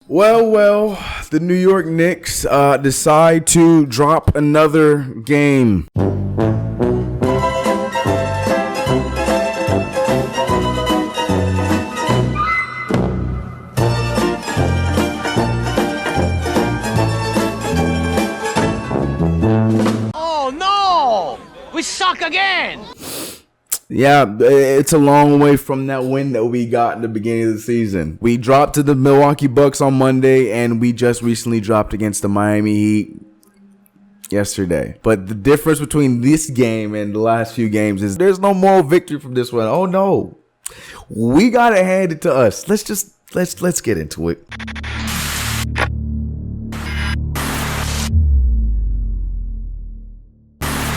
Well, the New York Knicks decide to drop another game. Oh no! We suck again! Yeah, it's a long way from that win that we got in the beginning of the season. We dropped to the Milwaukee Bucks on Monday, and we just recently dropped against the Miami Heat yesterday. But the difference between this game and the last few games is there's no moral victory from this one. Oh no, we got it handed to us. Let's get into it.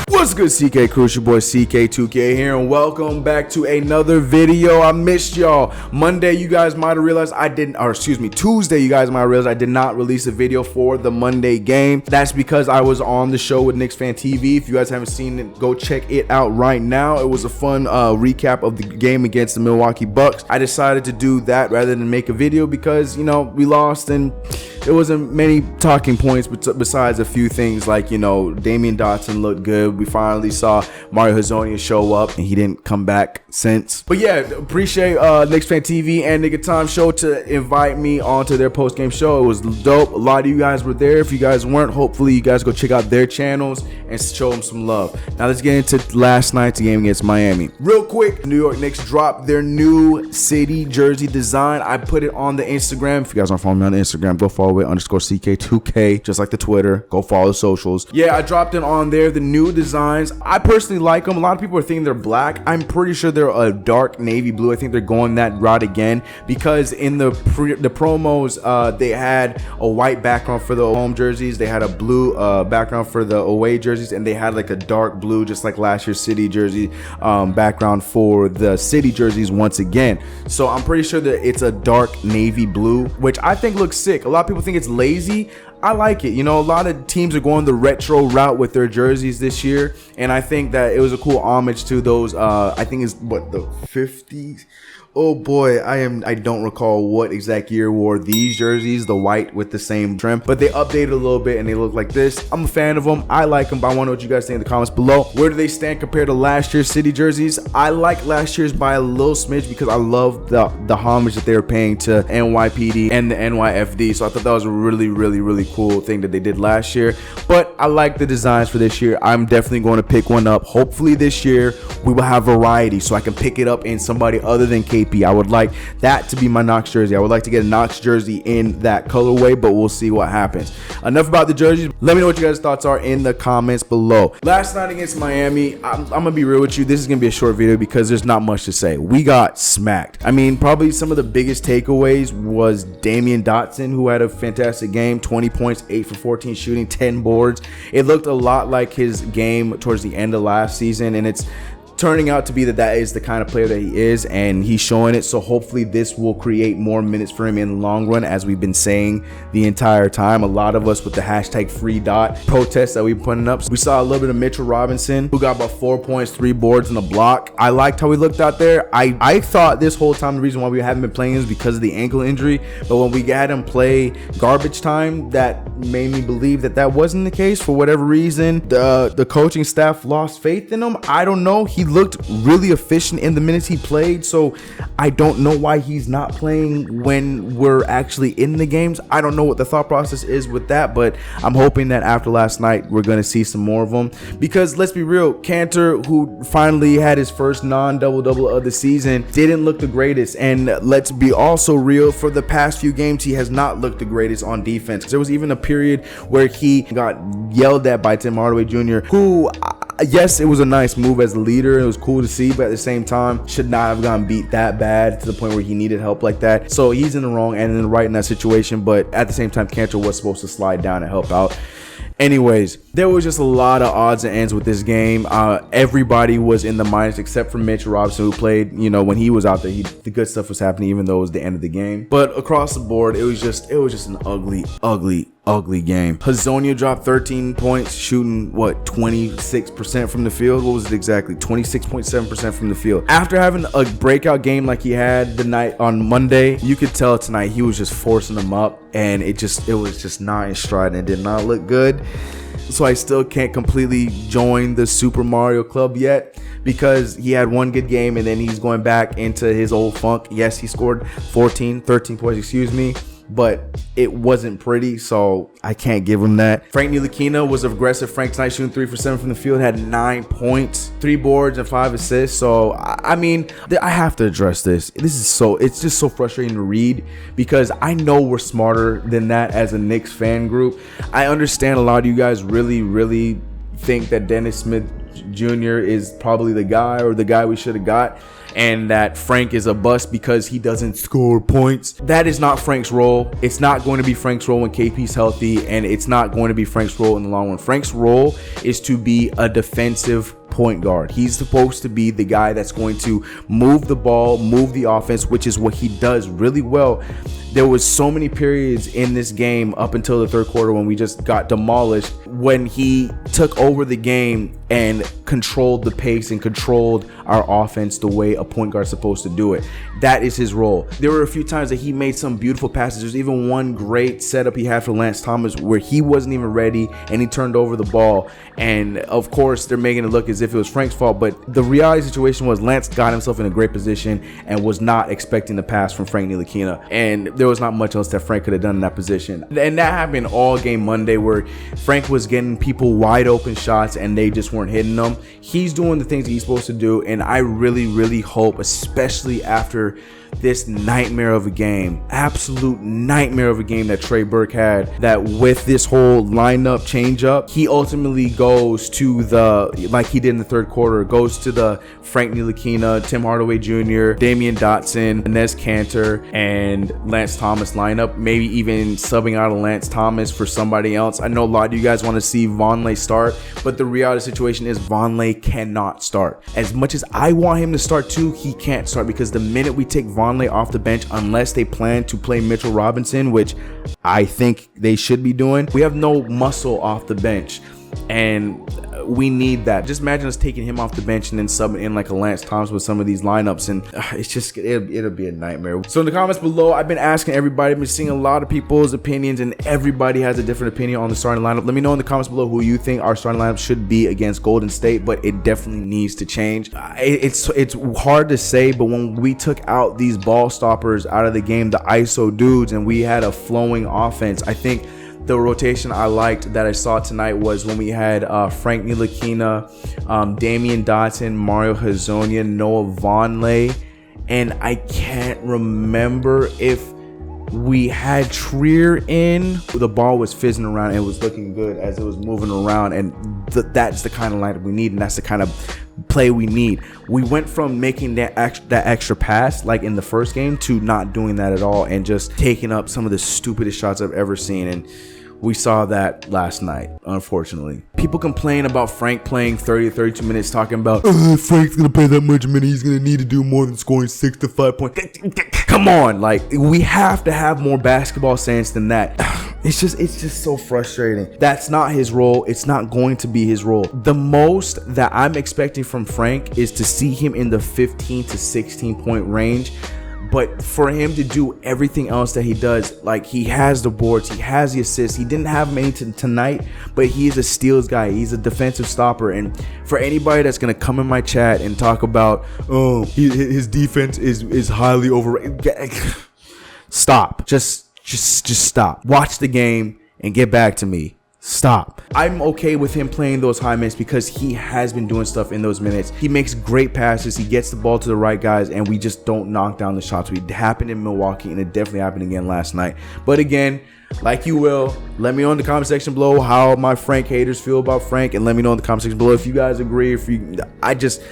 What's good, CK Crew? It's your boy CK2K here, and welcome back to another video. I missed y'all. Monday, you guys might have realized Tuesday, you guys might have realized I did not release a video for the Monday game. That's because I was on the show with Knicks Fan TV. If you guys haven't seen it, go check it out right now. It was a fun recap of the game against the Milwaukee Bucks. I decided to do that rather than make a video because, you know, we lost and there wasn't many talking points besides a few things like, you know, Damian Dotson looked good. We finally saw Mario Hezonja show up and he didn't come back since. But yeah, appreciate Knicks Fan TV and Nigga Time Show to invite me onto their post-game show. It was dope. A lot of you guys were there. If you guys weren't, hopefully you guys go check out their channels and show them some love. Now let's get into last night's game against Miami. Real quick, New York Knicks dropped their new city jersey design. I put it on the Instagram. If you guys aren't following me on the Instagram, go follow it _CK2K, just like the Twitter. Go follow the socials. Yeah, I dropped it on there. The new designs, I personally like them. A lot of people are thinking they're black. I'm pretty sure they're a dark navy blue. I think they're going that route again because in the promos, they had a white background for the home jerseys. They had a blue background for the away jerseys, and they had like a dark blue, just like last year's city jersey background for the city jerseys once again. So I'm pretty sure that it's a dark navy blue, which I think looks sick. A lot of people think it's lazy. I like it. You know, a lot of teams are going the retro route with their jerseys this year, and I think that it was a cool homage to those I think it's what, the 50s. Oh boy, I don't recall what exact year wore these jerseys, the white with the same trim, but they updated a little bit and they look like this. I'm a fan of them. I like them, but I want to know what you guys think in the comments below. Where do they stand compared to last year's city jerseys? I like last year's by a little smidge because I love the homage that they were paying to NYPD and the NYFD. So I thought that was a really cool thing that they did last year. But I like the designs for this year. I'm definitely going to pick one up. Hopefully this year we will have variety so I can pick it up in somebody other than KP. I would like that to be my Knox jersey. I would like to get a Knox jersey in that colorway, but we'll see what happens. Enough about the jerseys. Let me know what you guys' thoughts are in the comments below. Last night against Miami, I'm gonna be real with you. This is gonna be a short video because there's not much to say. We got smacked. I mean, probably some of the biggest takeaways was Damian Dotson, who had a fantastic game. 20 points, 8 for 14 shooting, 10 boards. It looked a lot like his game towards the end of last season, and it's turning out to be that is the kind of player that he is, and he's showing it. So hopefully this will create more minutes for him in the long run, as we've been saying the entire time. A lot of us with the hashtag free dot protests that we've been putting up. We saw a little bit of Mitchell Robinson, who got about 4 points, 3 boards, and a block. I liked how he looked out there. I thought this whole time the reason why we haven't been playing is because of the ankle injury, but when we had him play garbage time, that made me believe that wasn't the case. For whatever reason, the coaching staff lost faith in him. I don't know. He looked really efficient in the minutes he played, so I don't know why he's not playing when we're actually in the games. I don't know what the thought process is with that, but I'm hoping that after last night we're going to see some more of them, because let's be real, Cantor, who finally had his first non-double-double of the season, didn't look the greatest. And let's be also real, for the past few games he has not looked the greatest on defense. There was even a period where he got yelled at by Tim Hardaway Jr., who, yes, it was a nice move as a leader. It was cool to see, but at the same time, should not have gotten beat that bad to the point where he needed help like that. So he's in the wrong and in the right in that situation, but at the same time, Cantor was supposed to slide down and help out. Anyways, there was just a lot of odds and ends with this game. Everybody was in the minus except for Mitch Robinson, who played, you know, when he was out there, the good stuff was happening, even though it was the end of the game. But across the board, it was just an ugly ugly game. Hazonia dropped 13 points, shooting what, 26% from the field. What was it exactly? 26.7% from the field. After having a breakout game like he had the night on Monday, you could tell tonight he was just forcing them up, and it was just not in stride and it did not look good. So I still can't completely join the Super Mario Club yet, because he had one good game and then he's going back into his old funk. Yes, he scored 13 points, excuse me, but it wasn't pretty, so I can't give him that. Frank Ntilikina was aggressive. Frank tonight shooting 3 for 7 from the field, had 9 points, 3 boards and 5 assists. So I mean, I have to address this. It's just so frustrating to read, because I know we're smarter than that as a Knicks fan group. I understand a lot of you guys really think that Dennis Smith Jr. is probably the guy, or the guy we should have got, and that Frank is a bust because he doesn't score points. That is not Frank's role. It's not going to be Frank's role when KP's healthy, and it's not going to be Frank's role in the long run. Frank's role is to be a defensive point guard. He's supposed to be the guy that's going to move the ball, move the offense, which is what he does really well. There was so many periods in this game up until the third quarter when we just got demolished, when he took over the game and controlled the pace and controlled our offense the way a point guard is supposed to do it. That is his role. There were a few times that he made some beautiful passes. There's even one great setup he had for Lance Thomas where he wasn't even ready and he turned over the ball. And of course, they're making it look as if it was Frank's fault, but the reality situation was Lance got himself in a great position and was not expecting the pass from Frank Ntilikina. And there was not much else that Frank could have done in that position. And that happened all game Monday, where Frank was getting people wide open shots and they just weren't hitting them. He's doing the things that he's supposed to do, and I really hope, especially after this nightmare of a game, absolute nightmare of a game that Trey Burke had, that with this whole lineup change up, he ultimately goes to the, like he did in the third quarter, goes to the Frank Ntilikina, Tim Hardaway Jr., Damian Dotson, Inez Cantor, and Lance Thomas lineup, maybe even subbing out of Lance Thomas for somebody else. I know a lot of you guys want to see Vonleh start, but the reality of the situation is Vonleh cannot start. As much as I want him to start too, he can't start, because the minute we take Vonleh off the bench, unless they plan to play Mitchell Robinson, which I think they should be doing, we have no muscle off the bench, and we need that. Just imagine us taking him off the bench and then subbing in like a Lance Thomas with some of these lineups, and it's just it'll be a nightmare. So in the comments below, I've been asking everybody, I've been seeing a lot of people's opinions, and everybody has a different opinion on the starting lineup. Let me know in the comments below who you think our starting lineup should be against Golden State, but it definitely needs to change. It's hard to say, but when we took out these ball stoppers out of the game, the ISO dudes, and we had a flowing offense, I think the rotation I liked that I saw tonight was when we had Frank Ntilikina, Damian Dotson, Mario Hazonia, Noah Vonleh, and I can't remember if we had Trier in. The ball was fizzing around and it was looking good as it was moving around, and that's the kind of lineup we need, and that's the kind of play we need. We went from making that extra pass like in the first game to not doing that at all and just taking up some of the stupidest shots I've ever seen, and we saw that last night, unfortunately. People complain about Frank playing 30 to 32 minutes, talking about Frank's gonna play that much minute, he's gonna need to do more than scoring 6 to 5 points. Come on, like, we have to have more basketball sense than that. It's just so frustrating. That's not his role. It's not going to be his role. The most that I'm expecting from Frank is to see him in the 15 to 16 point range. But for him to do everything else that he does, like he has the boards, he has the assists. He didn't have many tonight, but he is a steals guy. He's a defensive stopper. And for anybody that's gonna come in my chat and talk about, oh, his defense is highly overrated, stop. Just stop. Watch the game and get back to me. Stop. I'm okay with him playing those high minutes because he has been doing stuff in those minutes. He makes great passes. He gets the ball to the right guys, and we just don't knock down the shots. It happened in Milwaukee, and it definitely happened again last night. But again, like you will, let me know in the comment section below how my Frank haters feel about Frank, and let me know in the comment section below if you guys agree. I'm just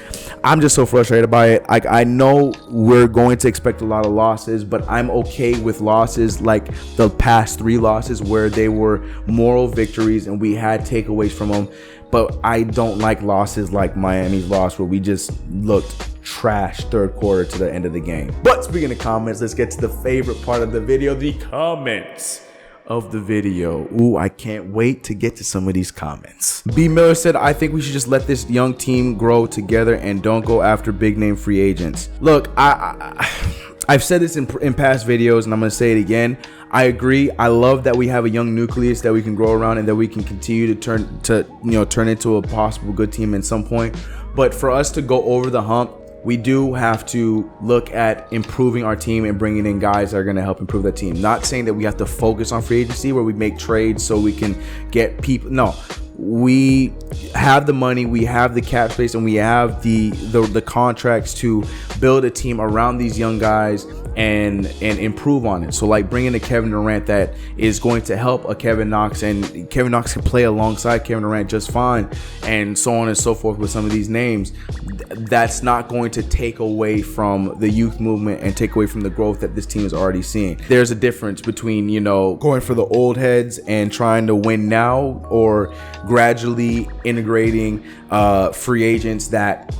so frustrated by it. I know we're going to expect a lot of losses, but I'm okay with losses like the past 3 losses where they were moral victories and we had takeaways from them. But I don't like losses like Miami's loss where we just looked trash third quarter to the end of the game. But speaking of comments, let's get to the favorite part of the video, the comments. of the video. Ooh, I can't wait to get to some of these comments. B Miller said, I think we should just let this young team grow together and don't go after big name free agents. Look, I've said this in past videos, and I'm gonna say it again. I agree. I love that we have a young nucleus that we can grow around and that we can continue to turn into a possible good team at some point. But for us to go over the hump, we do have to look at improving our team and bringing in guys that are going to help improve that team. Not saying that we have to focus on free agency where we make trades so we can get people. No, we have the money, we have the cap space, and we have the contracts to build a team around these young guys and improve on it. So like bringing a Kevin Durant that is going to help a Kevin Knox, and Kevin Knox can play alongside Kevin Durant just fine, and so on and so forth with some of these names. That's not going to take away from the youth movement and take away from the growth that this team is already seeing. There's a difference between, going for the old heads and trying to win now, or gradually integrating free agents that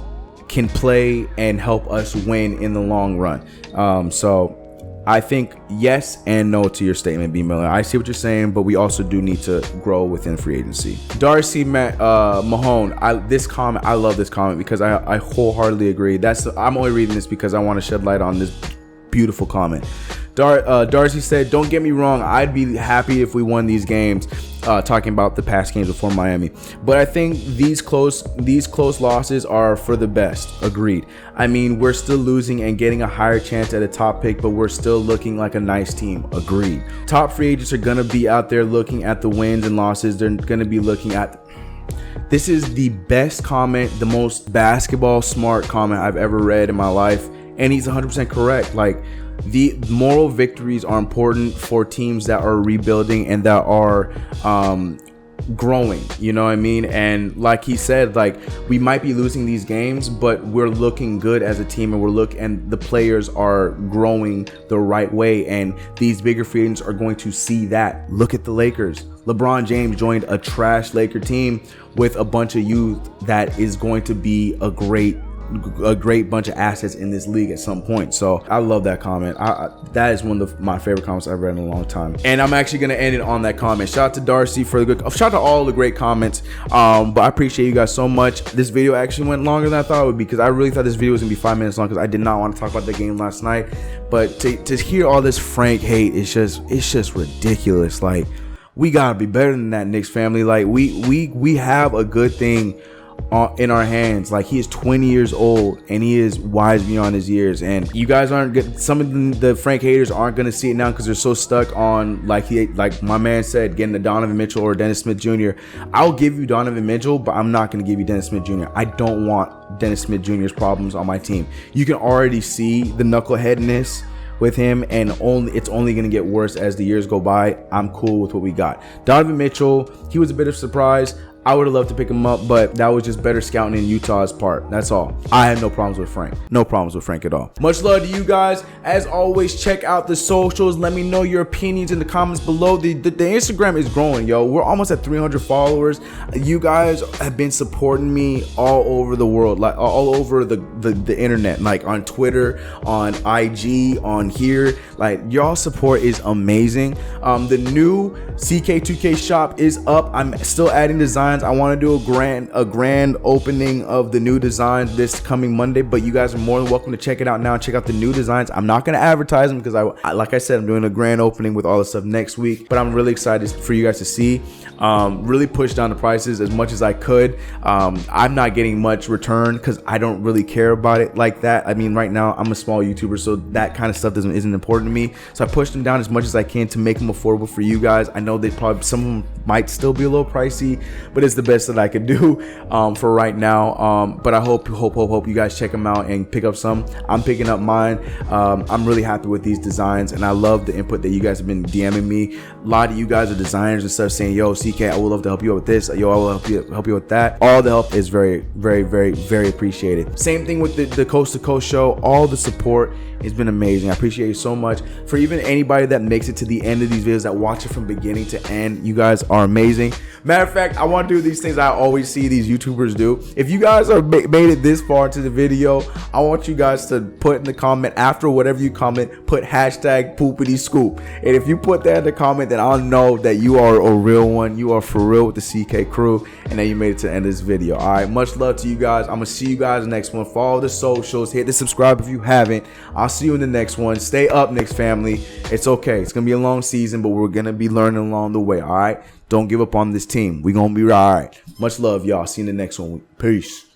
can play and help us win in the long run. So I think yes and no to your statement, B Miller. I see what you're saying, but we also do need to grow within free agency. Darcy Mahone, I love this comment because I wholeheartedly agree. I'm only reading this because I want to shed light on this beautiful comment. Darcy said, don't get me wrong, I'd be happy if we won these games, talking about the past games before Miami, but I think these close losses are for the best. Agreed. I mean, we're still losing and getting a higher chance at a top pick, but we're still looking like a nice team. Agreed. Top free agents are gonna be out there looking at the wins and losses. They're gonna be looking at this. Is the best comment, the most basketball smart comment I've ever read in my life, and he's 100% correct. Like, the moral victories are important for teams that are rebuilding and that are growing, you know what I mean? And like he said, like, we might be losing these games, but we're looking good as a team, and the players are growing the right way, and these bigger free agents are going to see that. Look at the Lakers. LeBron James joined a trash Laker team with a bunch of youth that is going to be a great bunch of assets in this league at some point. So I love that comment. That is one of my favorite comments I've read in a long time, and I'm actually going to end it on that comment. Shout out to Darcy for the good, shout out to all the great comments. But I appreciate you guys so much. This video actually went longer than I thought it would be, because I really thought this video was gonna be 5 minutes long, because I did not want to talk about the game last night. But to hear all this Frank hate, it's just ridiculous. Like, we gotta be better than that, Knicks family. Like, we have a good thing in our hands. Like, he is 20 years old and he is wise beyond his years, and you guys aren't good. Some of the Frank haters aren't going to see it now because they're so stuck on, like my man said, getting the Donovan Mitchell or Dennis Smith Jr. I'll give you Donovan Mitchell, but I'm not going to give you Dennis Smith Jr. I don't want Dennis Smith Jr.'s problems on my team. You can already see the knuckleheadness with him, and it's only going to get worse as the years go by. I'm cool with what we got. Donovan Mitchell, he was a bit of a surprise. I would have loved to pick him up, but that was just better scouting in Utah's part. That's all. I had no problems with Frank. No problems with Frank at all. Much love to you guys. As always, check out the socials. Let me know your opinions in the comments below. The Instagram is growing, yo. We're almost at 300 followers. You guys have been supporting me all over the world, like all over the internet, like on Twitter, on IG, on here. Like, y'all support is amazing. The new CK2K shop is up. I'm still adding designs. I want to do a grand opening of the new designs this coming Monday, but you guys are more than welcome to check it out now and check out the new designs. I'm not going to advertise them because like I said, I'm doing a grand opening with all the stuff next week, but I'm really excited for you guys to see. Really push down the prices as much as I could. I'm not getting much return because I don't really care about it like that. I mean, right now I'm a small YouTuber, so that kind of stuff isn't important to me. So I pushed them down as much as I can to make them affordable for you guys. I know some of them might still be a little pricey, but it's the best that I could do for right now. But I hope you guys check them out and pick up some. I'm picking up mine. I'm really happy with these designs, and I love the input that you guys have been DMing me. A lot of you guys are designers and stuff saying, yo, CK, I would love to help you out with this. Yo, I will help you with that. All the help is very, very, very, very appreciated. Same thing with the Coast to Coast show. All the support has been amazing. I appreciate you so much. For even anybody that makes it to the end of these videos, that watch it from beginning to end, you guys are amazing. Matter of fact, I want to do these things I always see these YouTubers do. If you guys are made it this far into the video, I want you guys to put in the comment after whatever you comment, put hashtag poopity scoop. And if you put that in the comment, then I'll know that you are a real one. You are for real with the CK crew, and that you made it to the end of this video. All right, much love to you guys. I'm gonna see you guys next one. Follow the socials, hit the subscribe if you haven't. I'll see you in the next one. Stay up, Knicks family. It's okay. It's gonna be a long season, but we're gonna be learning along the way. All right, don't give up on this team. We're gonna be all right. Much love, y'all. See you in the next one. Peace.